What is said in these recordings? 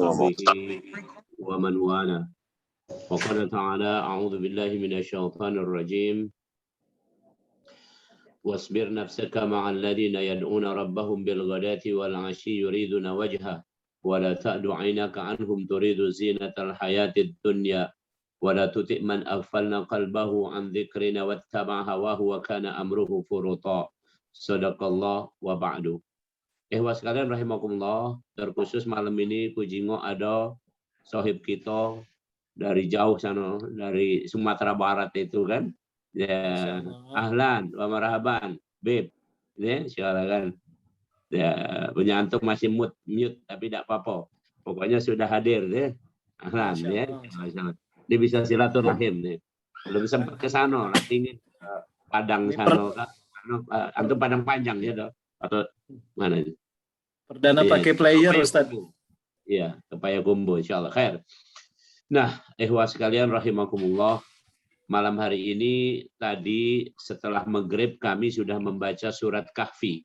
وصحبه ومن والاه وقال تعالى أعوذ بالله من الشيطان الرجيم واصبر نفسك مع الذين يدعون ربهم بالغداة والعشي يريدون وجهه ولا تعد عينك عنهم تريد زينة الحياة الدنيا ولا تطع من أغفلنا قلبه عن ذكرنا واتبع هواه وكان أمره فرطا صدق الله وبعد. Ikhwas sekalian rahimakumullah, terkhusus malam ini Kujingo ada sahib kita dari jauh sana, dari Sumatera Barat itu kan. Ya, ahlan wa marhaban, Beb. Ya, silakan. Ya, punya antum masih mute tapi tidak apa-apa. Pokoknya sudah hadir ya. Ahlan ya. Dia bisa silaturahim nih. Belum sempat ke sana, nanti ingin Padang sana. Antum Padang Panjang ya, dong. Atau mana itu? Perdana pakai player, Ustaz. Iya, kepaya gombo, insyaallah khair. Nah, ikhwas sekalian rahimakumullah, malam hari ini tadi setelah maghrib kami sudah membaca surat Kahfi.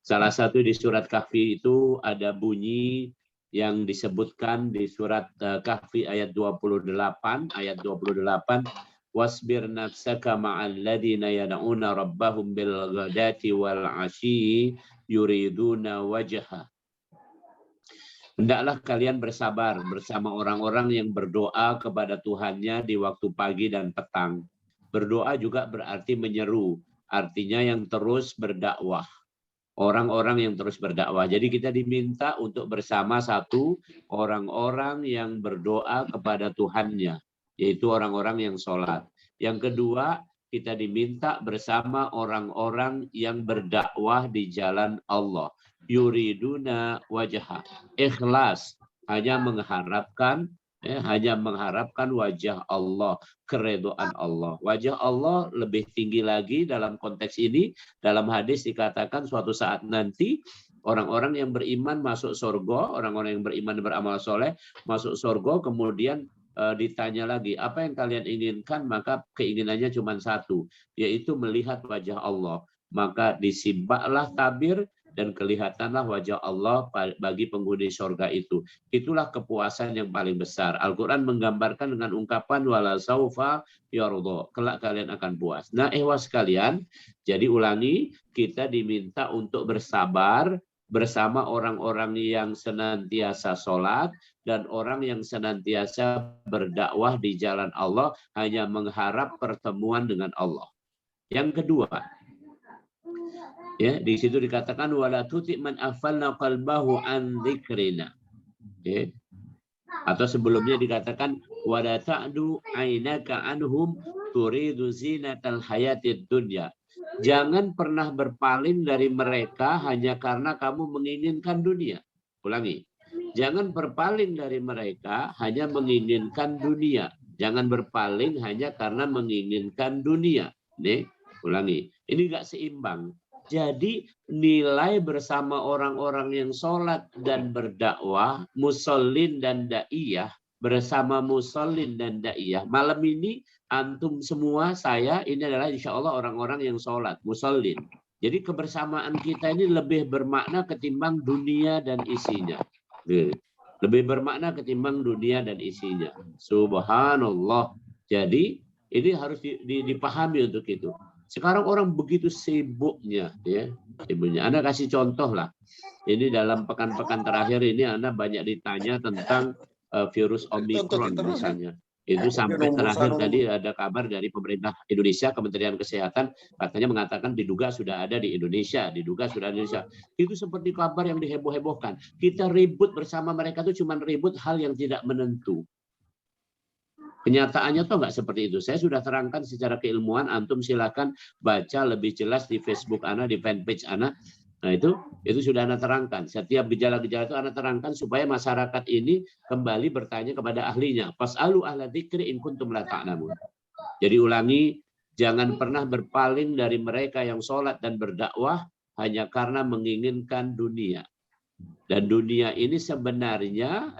Salah satu di surat Kahfi itu ada bunyi yang disebutkan di surat Kahfi ayat 28, wasbir nafsaka ma'al ladina yad'una rabbahum bil ghadati wal 'ashyi yuriduna wajha. Hendaklah kalian bersabar bersama orang-orang yang berdoa kepada Tuhannya di waktu pagi dan petang. Berdoa juga berarti menyeru, artinya yang terus berdakwah. Orang-orang yang terus berdakwah. Jadi kita diminta untuk bersama satu orang-orang yang berdoa kepada Tuhannya, yaitu orang-orang yang sholat. Yang kedua, kita diminta bersama orang-orang yang berdakwah di jalan Allah. Yuriduna wajah, ikhlas, hanya mengharapkan wajah Allah, keridhaan Allah. Wajah Allah lebih tinggi lagi dalam konteks ini. Dalam hadis dikatakan suatu saat nanti orang-orang yang beriman masuk surga, orang-orang yang beriman beramal soleh masuk surga, kemudian ditanya lagi, apa yang kalian inginkan? Maka keinginannya cuma satu, yaitu melihat wajah Allah. Maka disimpaklah tabir dan kelihatanlah wajah Allah bagi penghuni surga itu. Itulah kepuasan yang paling besar. Al-Quran menggambarkan dengan ungkapan wala saufa yarudha, kelak kalian akan puas. Nah, ikhwas sekalian, jadi ulangi, kita diminta untuk bersabar bersama orang-orang yang senantiasa sholat dan orang yang senantiasa berdakwah di jalan Allah, hanya mengharap pertemuan dengan Allah. Yang kedua, ya, di situ dikatakan wala tuti man aghfalna qalbahu an dzikrina. Ya. Atau sebelumnya dikatakan wala ta'du ainaka anhum turidu zinatal hayatid dunya. Jangan pernah berpaling dari mereka hanya karena kamu menginginkan dunia. Ulangi. Jangan berpaling dari mereka hanya menginginkan dunia. Jangan berpaling hanya karena menginginkan dunia. Nih, ulangi. Ini enggak seimbang. Jadi nilai bersama orang-orang yang sholat dan berdakwah, musallin dan da'iyah, bersama musallin dan da'iyah. Malam ini antum semua, saya, ini adalah insya Allah orang-orang yang sholat, musallin. Jadi kebersamaan kita ini lebih bermakna ketimbang dunia dan isinya. Lebih bermakna ketimbang dunia dan isinya. Subhanallah. Jadi ini harus dipahami untuk itu. Sekarang orang begitu sibuknya, ya, sibuknya. Anda kasih contoh lah. Ini dalam pekan-pekan terakhir ini Anda banyak ditanya tentang virus Omicron misalnya. Itu sampai terakhir tadi ada kabar dari pemerintah Indonesia, Kementerian Kesehatan, katanya mengatakan diduga sudah ada di Indonesia, diduga sudah ada di Indonesia. Itu seperti kabar yang diheboh-hebohkan. Kita ribut bersama mereka itu cuma ribut hal yang tidak menentu. Kenyataannya tuh nggak seperti itu. Saya sudah terangkan secara keilmuan, antum silakan baca lebih jelas di Facebook Ana, di fanpage Ana. Nah itu sudah Ana terangkan. Setiap gejala-gejala itu Ana terangkan supaya masyarakat ini kembali bertanya kepada ahlinya. Fas'alu ahla dzikri in kuntum la ta'lamun. Jadi ulangi, jangan pernah berpaling dari mereka yang sholat dan berdakwah hanya karena menginginkan dunia. Dan dunia ini sebenarnya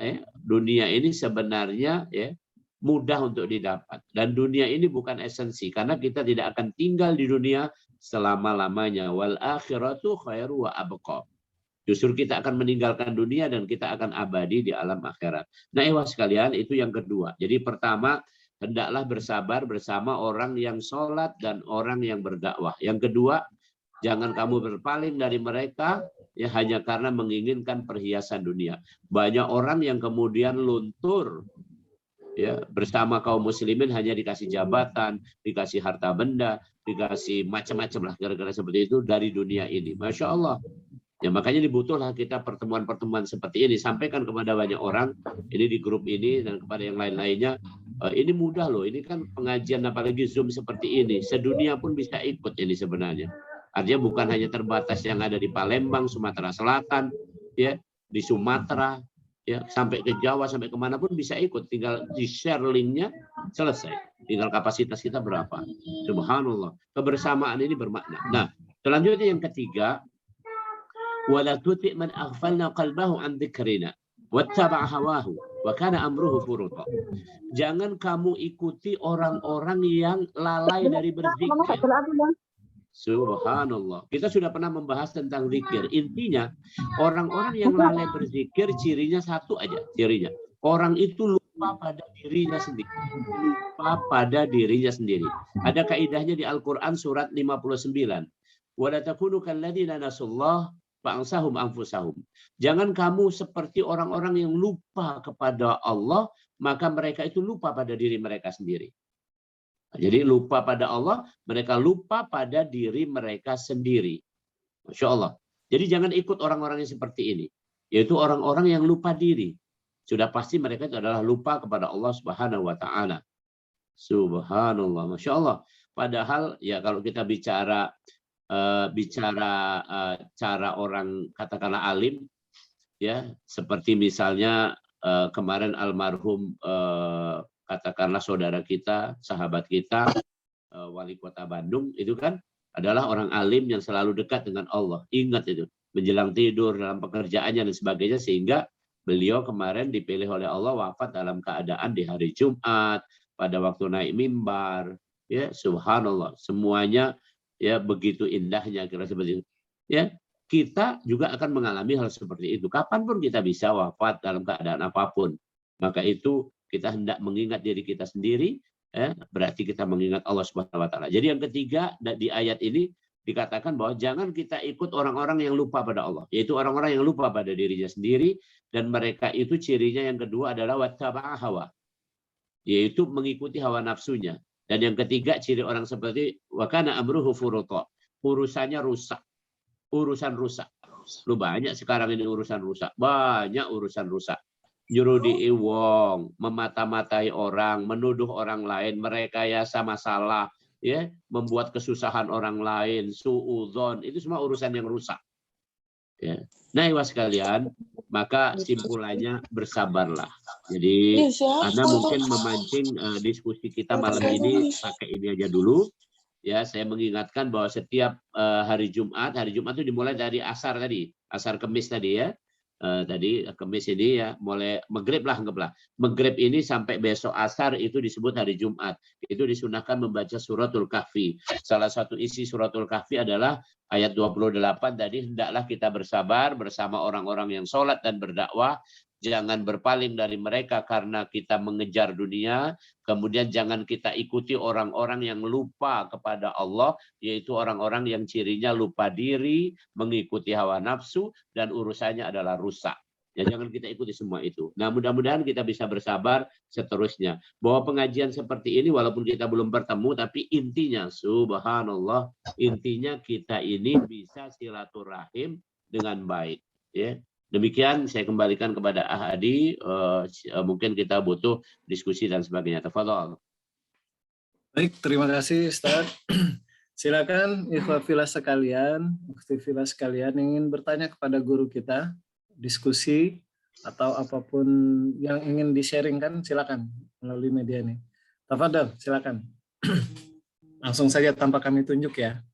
ya, mudah untuk didapat. Dan dunia ini bukan esensi, karena kita tidak akan tinggal di dunia selama-lamanya. Wal akhiratu khairu wa abqa. Justru kita akan meninggalkan dunia dan kita akan abadi di alam akhirat. Nah, sekalian, itu yang kedua. Jadi pertama, hendaklah bersabar bersama orang yang sholat dan orang yang berdakwah. Yang kedua, jangan kamu berpaling dari mereka ya hanya karena menginginkan perhiasan dunia. Banyak orang yang kemudian luntur ya bersama kaum muslimin hanya dikasih jabatan, dikasih harta benda, dikasih macam-macam lah gara-gara seperti itu dari dunia ini. Masya Allah. Ya makanya dibutuhlah kita pertemuan-pertemuan seperti ini, sampaikan kepada banyak orang ini di grup ini dan kepada yang lain-lainnya. Ini mudah loh, ini kan pengajian apalagi Zoom seperti ini, sedunia pun bisa ikut ini sebenarnya. Artinya bukan hanya terbatas yang ada di Palembang, Sumatera Selatan, ya di Sumatera, ya sampai ke Jawa, sampai kemana pun bisa ikut. Tinggal di share linknya, selesai. Tinggal kapasitas kita berapa. Subhanallah. Kebersamaan ini bermakna. Nah, selanjutnya yang ketiga, wala tuti' man aghfalna qalbahu an dzikrina wattaba'a hawahu wa kana amruhu furuta. Jangan kamu ikuti orang-orang yang lalai dari berzikir. Subhanallah. Kita sudah pernah membahas tentang zikir. Intinya, orang-orang yang lalai berzikir cirinya satu aja, cirinya. Orang itu lupa pada dirinya sendiri. Lupa pada dirinya sendiri. Ada kaidahnya di Al-Qur'an surat 59. Wa la takunu kalladzina nasullah fa'ansahum anfusahum. Jangan kamu seperti orang-orang yang lupa kepada Allah, maka mereka itu lupa pada diri mereka sendiri. Jadi lupa pada Allah, mereka lupa pada diri mereka sendiri. Masya Allah. Jadi jangan ikut orang-orang yang seperti ini. Yaitu orang-orang yang lupa diri. Sudah pasti mereka itu adalah lupa kepada Allah Subhanahu wa Ta'ala. Subhanallah. Masya Allah. Padahal ya kalau kita bicara cara orang katakanlah alim ya seperti misalnya kemarin almarhum katakanlah saudara kita, sahabat kita, wali kota Bandung itu kan adalah orang alim yang selalu dekat dengan Allah. Ingat itu, menjelang tidur dalam pekerjaannya dan sebagainya, sehingga beliau kemarin dipilih oleh Allah wafat dalam keadaan di hari Jumat pada waktu naik mimbar. Ya, subhanallah, semuanya ya begitu indahnya kira seperti itu. Ya, kita juga akan mengalami hal seperti itu. Kapanpun kita bisa wafat dalam keadaan apapun. Maka itu kita hendak mengingat diri kita sendiri, berarti kita mengingat Allah Subhanahu wa Ta'ala. Jadi yang ketiga di ayat ini dikatakan bahwa jangan kita ikut orang-orang yang lupa pada Allah, yaitu orang-orang yang lupa pada dirinya sendiri, dan mereka itu cirinya yang kedua adalah wattaba'a hawa, yaitu mengikuti hawa nafsunya. Dan yang ketiga ciri orang seperti wa kana amruhu furuta, urusannya rusak, urusan rusak. Lu banyak sekarang ini urusan rusak, banyak urusan rusak. Jurudi wong, memata-matai orang, menuduh orang lain, merekayasa masalah, ya, membuat kesusahan orang lain, suudzon, itu semua urusan yang rusak. Ya. Nah, iwas sekalian, maka simpulannya bersabarlah. Jadi, karena mungkin memancing diskusi kita malam ini pakai ini aja dulu. Ya, saya mengingatkan bahwa setiap hari Jumat itu dimulai dari asar tadi, asar Kemis tadi ya. Tadi Kemis ini ya mulai maghrib lah anggaplah. Maghrib ini sampai besok asar itu disebut hari Jumat. Itu disunahkan membaca suratul Kahfi. Salah satu isi suratul Kahfi adalah ayat 28 tadi, hendaklah kita bersabar bersama orang-orang yang sholat dan berdakwah. Jangan berpaling dari mereka karena kita mengejar dunia. Kemudian jangan kita ikuti orang-orang yang lupa kepada Allah, yaitu orang-orang yang cirinya lupa diri, mengikuti hawa nafsu, dan urusannya adalah rusak. Ya, jangan kita ikuti semua itu. Nah, mudah-mudahan kita bisa bersabar seterusnya. Bahwa pengajian seperti ini, walaupun kita belum bertemu, tapi intinya, subhanallah, intinya kita ini bisa silaturahim dengan baik. Ya. Demikian saya kembalikan kepada Ahadi, mungkin kita butuh diskusi dan sebagainya. Tafadhol. Baik, terima kasih Ustaz. Silakan ikhwah fillah sekalian, ukhti fillah sekalian ingin bertanya kepada guru kita, diskusi atau apapun yang ingin di-sharingkan, silakan melalui media ini. Tafadhol, silakan. Langsung saja tanpa kami tunjuk ya.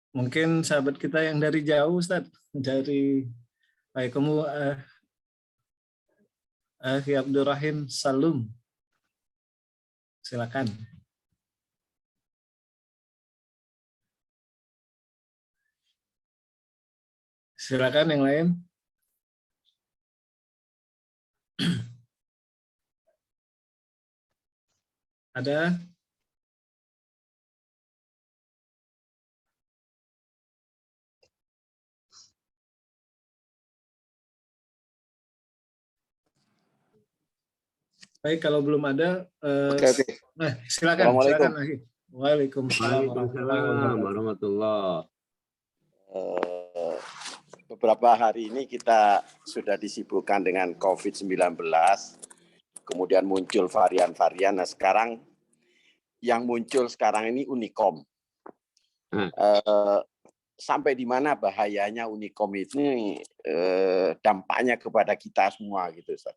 Mungkin sahabat kita yang dari jauh, Ustaz, dari kamu Abdurrahim Salum, silakan. Silakan yang lain. Ada? Baik, kalau belum ada, Oke. silakan. Assalamualaikum. Silakan lagi. Waalaikumsalam Waalaikumsalam warahmatullahi. Beberapa hari ini kita sudah disibukkan dengan COVID-19, kemudian muncul varian-varian. Nah, sekarang yang muncul sekarang ini Unicom. Sampai di mana bahayanya Unicom ini, dampaknya kepada kita semua gitu, Ustaz.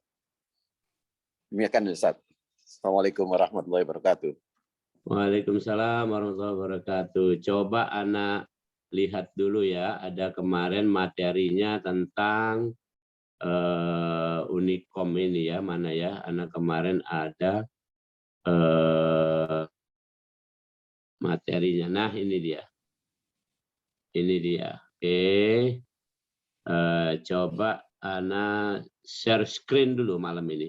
Demikian, Ustaz. Assalamualaikum warahmatullahi wabarakatuh. Waalaikumsalam warahmatullahi wabarakatuh. Coba anak lihat dulu ya, ada kemarin materinya tentang Unicom ini ya, mana ya? Anak kemarin ada materinya. Nah, ini dia. Ini dia. Oke. Coba anak share screen dulu malam ini.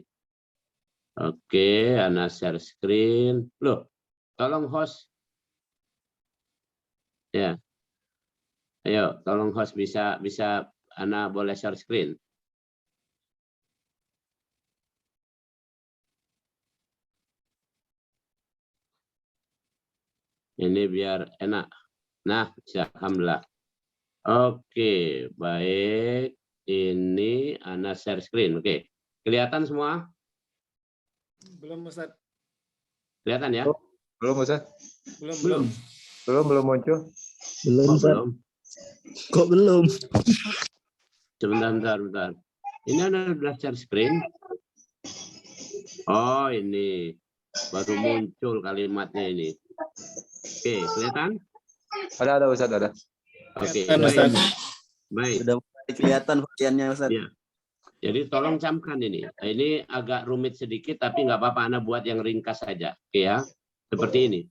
Oke, anak share screen. Loh, tolong host. Ya. Ayo, tolong host bisa Ana boleh share screen. Ini biar enak. Nah, alhamdulillah. Oke, baik. Ini Ana share screen. Oke. Kelihatan semua? Belum, Ustaz. Kelihatan ya? Belum, Ustaz. Belum. Belum muncul. Belum, Ustaz. Belum. Kok belum? Sebentar. Ini Ana sudah share screen. Oh, ini baru muncul kalimatnya ini. Oke, kelihatan? Ada Ustaz, ada. Oke, Kelihatan, Ustaz. baik. Sudah mulai kelihatan variannya, Ustaz. Ya. Jadi tolong camkan ini. Ini agak rumit sedikit, tapi nggak apa-apa. Ana buat yang ringkas saja. Oke ya. Seperti ini.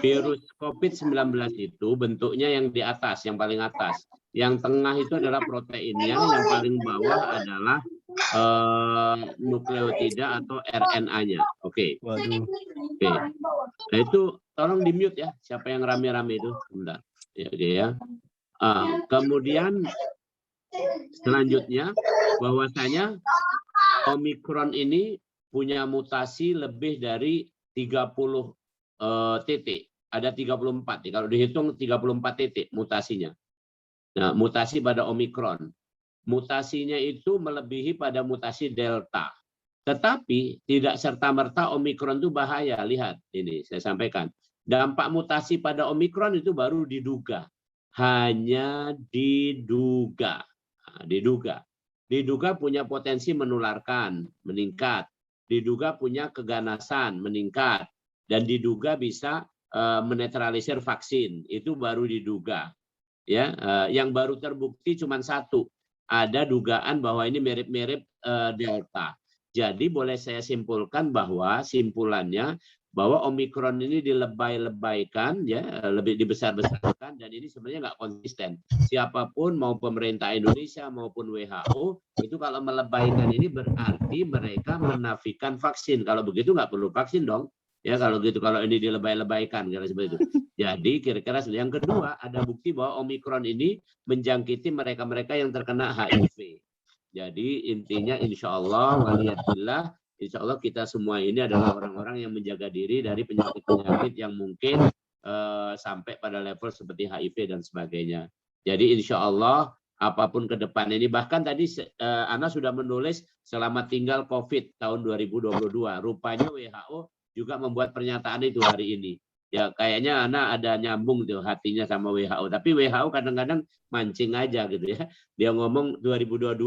Virus COVID-19 itu bentuknya yang di atas, yang paling atas. Yang tengah itu adalah proteinnya, yang paling bawah adalah nukleotida atau RNA-nya. Oke. Waduh. Oke. Nah itu tolong di mute ya. Siapa yang rame-rame itu? Bentar. Ya, oke ya. Kemudian selanjutnya bahwasanya Omikron ini punya mutasi lebih dari 30 titik. Ada 34. Kalau dihitung 34 titik mutasinya. Nah, mutasi pada Omikron. Mutasinya itu melebihi pada mutasi Delta. Tetapi tidak serta-merta Omikron itu bahaya. Lihat, ini saya sampaikan. Dampak mutasi pada Omikron itu baru diduga. Hanya diduga. Nah, diduga punya potensi menularkan, meningkat. Diduga punya keganasan, meningkat. Dan diduga bisa menetralisir vaksin. Itu baru diduga. Ya, yang baru terbukti cuma satu. Ada dugaan bahwa ini mirip-mirip Delta. Jadi boleh saya simpulkan bahwa simpulannya bahwa Omikron ini dilebay-lebaykan, ya, lebih dibesar-besarkan, dan ini sebenarnya nggak konsisten. Siapapun, mau pemerintah Indonesia maupun WHO, itu kalau melebaikan ini berarti mereka menafikan vaksin. Kalau begitu nggak perlu vaksin dong. Ya kalau gitu, kalau ini dilebay-lebaykan kira seperti itu. Jadi kira-kira yang kedua ada bukti bahwa Omikron ini menjangkiti mereka-mereka yang terkena HIV. Jadi intinya insya Allah waliyadillah, insya Allah kita semua ini adalah orang-orang yang menjaga diri dari penyakit-penyakit yang mungkin sampai pada level seperti HIV dan sebagainya. Jadi insya Allah apapun ke depan ini, bahkan tadi Ana sudah menulis selamat tinggal COVID tahun 2022. Rupanya WHO juga membuat pernyataan itu hari ini. Ya kayaknya Ana ada nyambung tuh hatinya sama WHO. Tapi WHO kadang-kadang mancing aja gitu ya. Dia ngomong 2022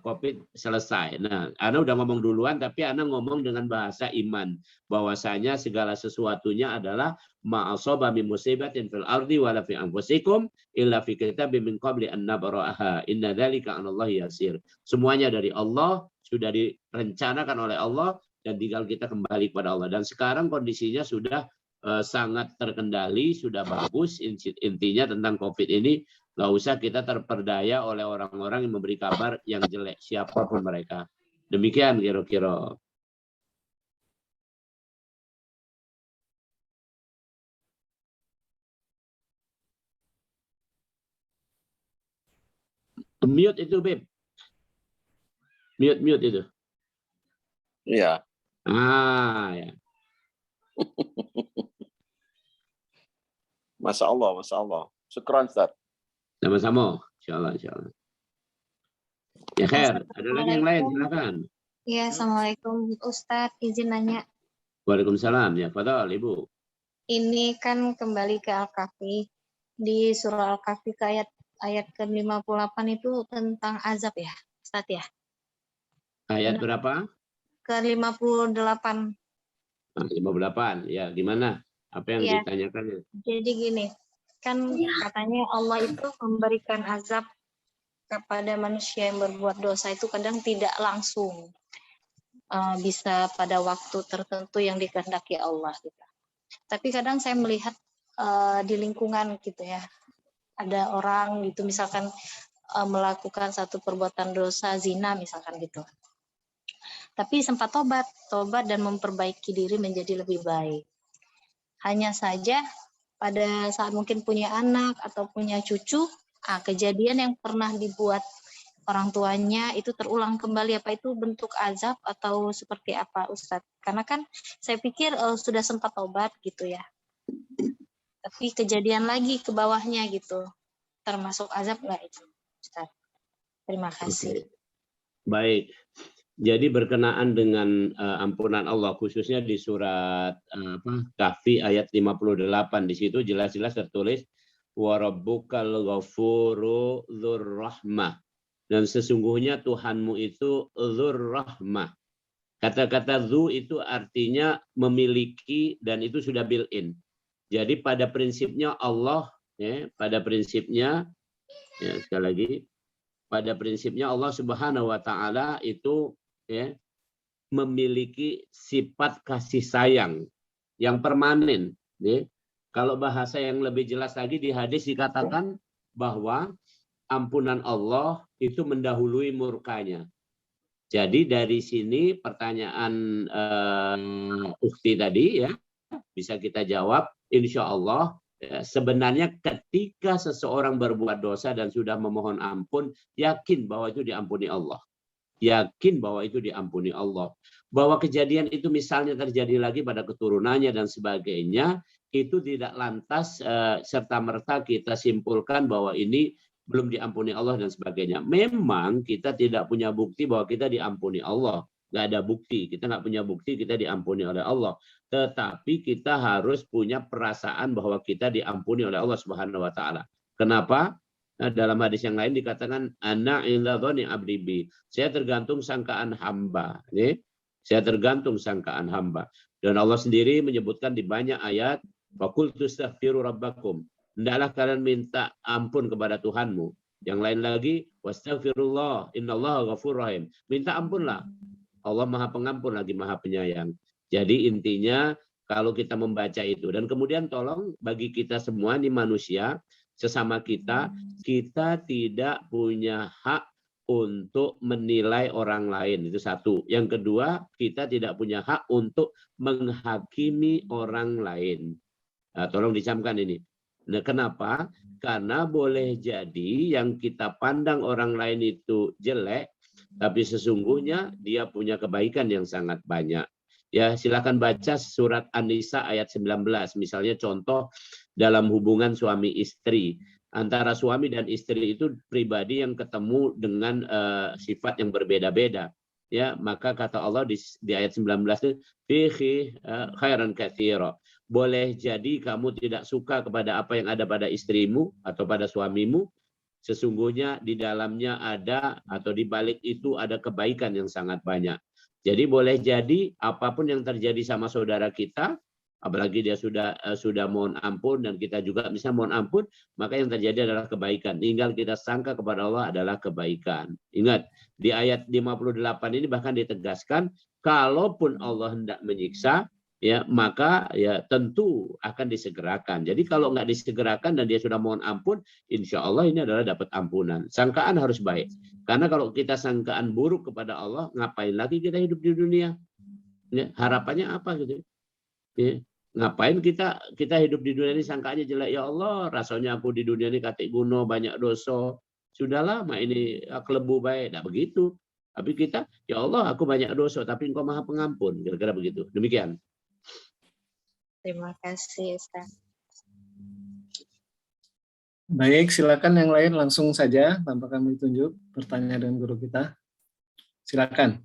COVID selesai. Nah, Ana udah ngomong duluan, tapi Ana ngomong dengan bahasa iman. Bahwasanya segala sesuatunya adalah ma'asaba min musibatin fil ardi wala fi anfusikum illa fi kitabim min qabli an nabra'aha. Inna dzalika 'alallahi yasir. Semuanya dari Allah, sudah direncanakan oleh Allah, dan tinggal kita kembali kepada Allah. Dan sekarang kondisinya sudah sangat terkendali, sudah bagus. Intinya tentang COVID ini Nggak usah kita terperdaya oleh orang-orang yang memberi kabar yang jelek, siapapun mereka. Demikian kira-kira. Mute itu, Beb. Mute itu. Iya. Ya. Masya Allah. Syukran, Ustaz. Sama-sama. Insyaallah. Ya, Khair. Ada lagi yang lain? Silakan. Iya, Assalamualaikum Ustadz, izin nanya. Waalaikumsalam. Ya, fadhal, Ibu. Ini kan kembali ke Al-Kahfi. Di surah Al-Kahfi ke ayat ke-58 itu tentang azab ya, Ustadz ya? Ayat berapa? Ke-58. 58. Ya, gimana? Apa yang Ya, ditanyakan? jadi gini, kan katanya Allah itu memberikan azab kepada manusia yang berbuat dosa itu kadang tidak langsung. Bisa pada waktu tertentu yang dikehendaki Allah gitu. Tapi kadang saya melihat di lingkungan gitu ya, ada orang gitu misalkan melakukan satu perbuatan dosa, zina misalkan gitu. Tapi sempat tobat dan memperbaiki diri menjadi lebih baik. Hanya saja pada saat mungkin punya anak atau punya cucu, kejadian yang pernah dibuat orang tuanya itu terulang kembali, apa itu bentuk azab atau seperti apa Ustadz? Karena kan saya pikir sudah sempat tobat gitu ya. Tapi kejadian lagi ke bawahnya gitu. Termasuk azab nggak itu Ustadz? Terima kasih. Baik. Jadi berkenaan dengan ampunan Allah khususnya di surat Kahfi ayat 58, di situ jelas-jelas tertulis wa rabbukal ghafuru dzurrahmah. Dan sesungguhnya Tuhanmu itu dzur rahmah. Kata-kata dzu itu artinya memiliki dan itu sudah built-in. Jadi pada prinsipnya Allah, ya, pada prinsipnya, ya, sekali lagi, pada prinsipnya Allah Subhanahu wa Ta'ala itu ya, memiliki sifat kasih sayang yang permanen. Ya. Kalau bahasa yang lebih jelas lagi di hadis dikatakan bahwa ampunan Allah itu mendahului murkanya. Jadi dari sini pertanyaan Ukhti tadi ya bisa kita jawab, insya Allah ya, sebenarnya ketika seseorang berbuat dosa dan sudah memohon ampun, yakin bahwa itu diampuni Allah. Yakin bahwa itu diampuni Allah. Bahwa kejadian itu misalnya terjadi lagi pada keturunannya dan sebagainya, itu tidak lantas serta-merta kita simpulkan bahwa ini belum diampuni Allah dan sebagainya. Memang kita tidak punya bukti bahwa kita diampuni Allah. Nggak ada bukti. Kita nggak punya bukti kita diampuni oleh Allah. Tetapi kita harus punya perasaan bahwa kita diampuni oleh Allah Subhanahu wa Ta'ala. Kenapa? Nah, dalam hadis yang lain dikatakan ana inda dzanni abdi bi. Saya tergantung sangkaan hamba. Saya tergantung sangkaan hamba. Dan Allah sendiri menyebutkan di banyak ayat, faqultu astaghfiru rabbakum. Hendaklah kalian minta ampun kepada Tuhanmu. Yang lain lagi, wastaghfirullah, innallaha ghafurur rahim. Minta ampunlah. Allah Maha Pengampun lagi Maha Penyayang. Jadi intinya kalau kita membaca itu. Dan kemudian tolong bagi kita semua ini manusia, sesama kita tidak punya hak untuk menilai orang lain. Itu satu. Yang kedua, kita tidak punya hak untuk menghakimi orang lain. Nah, tolong dicamkan ini. Nah, kenapa? Karena boleh jadi yang kita pandang orang lain itu jelek, tapi sesungguhnya dia punya kebaikan yang sangat banyak. Ya, silakan baca surat An-Nisa ayat 19. Misalnya contoh dalam hubungan suami istri. Antara suami dan istri itu pribadi yang ketemu dengan sifat yang berbeda-beda. Ya, maka kata Allah di ayat 19 itu fihi khairan katsira. Boleh jadi kamu tidak suka kepada apa yang ada pada istrimu atau pada suamimu. Sesungguhnya di dalamnya ada atau di balik itu ada kebaikan yang sangat banyak. Jadi boleh jadi apapun yang terjadi sama saudara kita, apalagi dia sudah mohon ampun dan kita juga bisa mohon ampun, maka yang terjadi adalah kebaikan. Tinggal kita sangka kepada Allah adalah kebaikan. Ingat, di ayat 58 ini bahkan ditegaskan, kalaupun Allah hendak menyiksa, ya maka ya tentu akan disegerakan. Jadi kalau nggak disegerakan dan dia sudah mohon ampun, insya Allah ini adalah dapat ampunan. Sangkaan harus baik. Karena kalau kita sangkaan buruk kepada Allah, ngapain lagi kita hidup di dunia? Ya, harapannya apa gitu? Ya, ngapain kita hidup di dunia ini sangkaannya jelek, ya Allah, rasanya aku di dunia ini katik guno banyak dosa. Sudah lama ini kelebu baik, nah begitu. Tapi kita, ya Allah, aku banyak dosa, tapi Engkau Maha Pengampun, kira-kira begitu. Demikian. Terima kasih, Ustaz. Baik, silakan yang lain langsung saja tanpa kami tunjuk bertanya dengan guru kita. Silakan.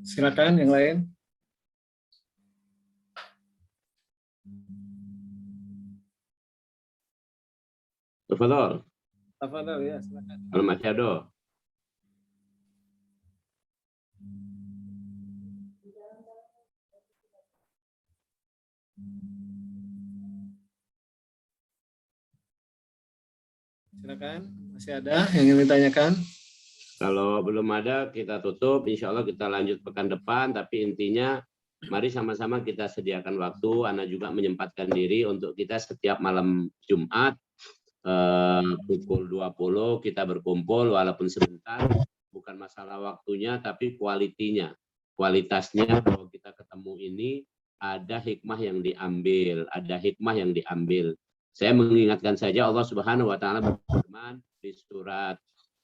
Silakan yang lain. Tafadhol. Tafadhol ya, silakan. Kalau masih ada. Silakan, masih ada yang ingin ditanyakan? Kalau belum ada, kita tutup. Insya Allah kita lanjut pekan depan. Tapi intinya, mari sama-sama kita sediakan waktu. Ana juga menyempatkan diri untuk kita setiap malam Jumat pukul 20 kita berkumpul walaupun sebentar. Bukan masalah waktunya, tapi kualitinya. Kualitasnya kalau kita ketemu ini ada hikmah yang diambil. Ada hikmah yang diambil. Saya mengingatkan saja Allah Subhanahu wa taala berfirman di surat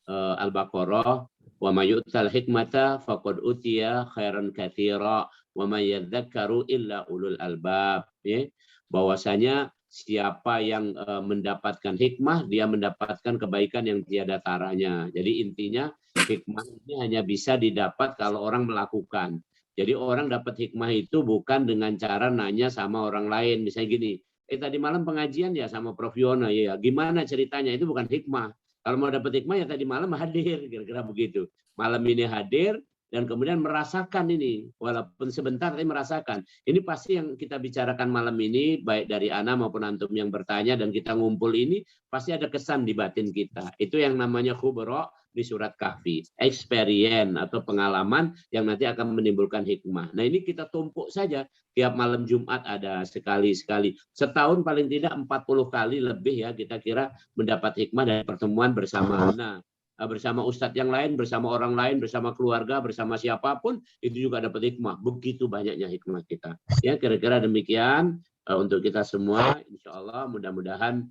Al-Baqarah, wa may yu'tal hikmata faqad utiya khairan katsira wa may yadzakkaru illa ulul albab. Ya, bahwasanya siapa yang mendapatkan hikmah, dia mendapatkan kebaikan yang tiada taranya. Jadi intinya hikmah ini hanya bisa didapat kalau orang melakukan. Jadi orang dapat hikmah itu bukan dengan cara nanya sama orang lain. Misalnya gini, tadi malam pengajian ya sama Prof. Yono, ya gimana ceritanya, itu bukan hikmah. Kalau mau dapat hikmah ya tadi malam hadir, kira-kira begitu. Malam ini hadir dan kemudian merasakan ini, walaupun sebentar tapi merasakan. Ini pasti yang kita bicarakan malam ini, baik dari Ana maupun antum yang bertanya dan kita ngumpul ini, pasti ada kesan di batin kita. Itu yang namanya khubra di surat Kahfi, experience atau pengalaman yang nanti akan menimbulkan hikmah. Nah ini kita tumpuk saja, tiap malam Jumat ada sekali-sekali. Setahun paling tidak 40 kali lebih ya kita kira mendapat hikmah dari pertemuan bersama Ana. Bersama ustadz yang lain, bersama orang lain, bersama keluarga, bersama siapapun, itu juga dapat hikmah. Begitu banyaknya hikmah kita. Ya kira-kira demikian untuk kita semua. Insya Allah mudah-mudahan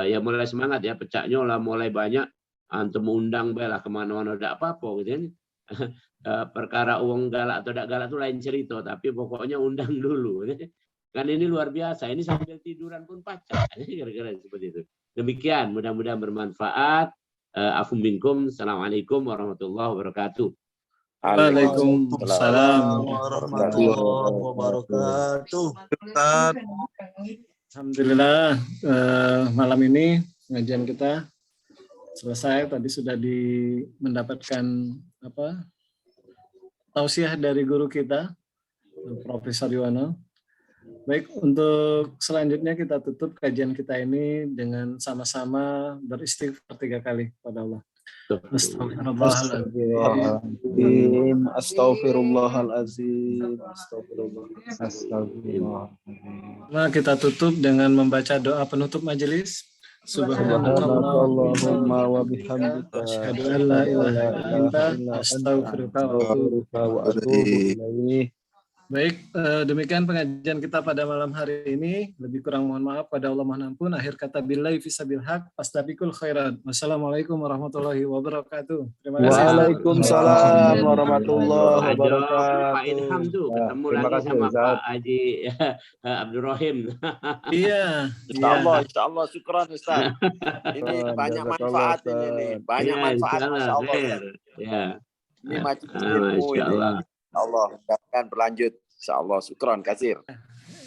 ya mulai semangat ya, pecahnya lah mulai banyak. Antum undang belah kemana-mana ada apa-apa gitu kan. Perkara uang galak atau tidak galak itu lain cerita, tapi pokoknya undang dulu. Kan ini luar biasa. Ini sambil tiduran pun pacak. Kira-kira seperti itu. Demikian, mudah-mudahan bermanfaat. Afum minkum. Assalamualaikum warahmatullahi wabarakatuh. Waalaikumsalam warahmatullahi wabarakatuh. Alhamdulillah, malam ini pengajian kita selesai. Tadi sudah mendapatkan tausiah dari guru kita, Profesor Yono. Baik, untuk selanjutnya kita tutup kajian kita ini dengan sama-sama beristighfar 3 kali kepada Allah. Astagfirullahaladzim. Astagfirullahaladzim. Astagfirullah. Nah, kita tutup dengan membaca doa penutup majelis. Subhanallahumma wa bihamdika asyhadu an la ilaha illa anta astaghfiruka wa atubu ilaik. Baik, demikian pengajian kita pada malam hari ini. Lebih kurang mohon maaf, pada Allah mohon ampun. Akhir kata billahi fisabil haq, fastabiqul khairat. Wassalamualaikum warahmatullahi wabarakatuh. Terima kasih. Waalaikumsalam warahmatullahi wabarakatuh. Pak Ilham tuh ketemu lagi sama Pak Haji Abdurrahim. Iya. Insya Allah, syukran Ustaz. Ini banyak manfaat ini, banyak manfaat. Masya Allah. Ya. Ini macam ilmu ini. Allah, akan berlanjut. Insya Allah, syukran kasir.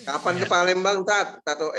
Kapan ke Palembang, Tat? Tato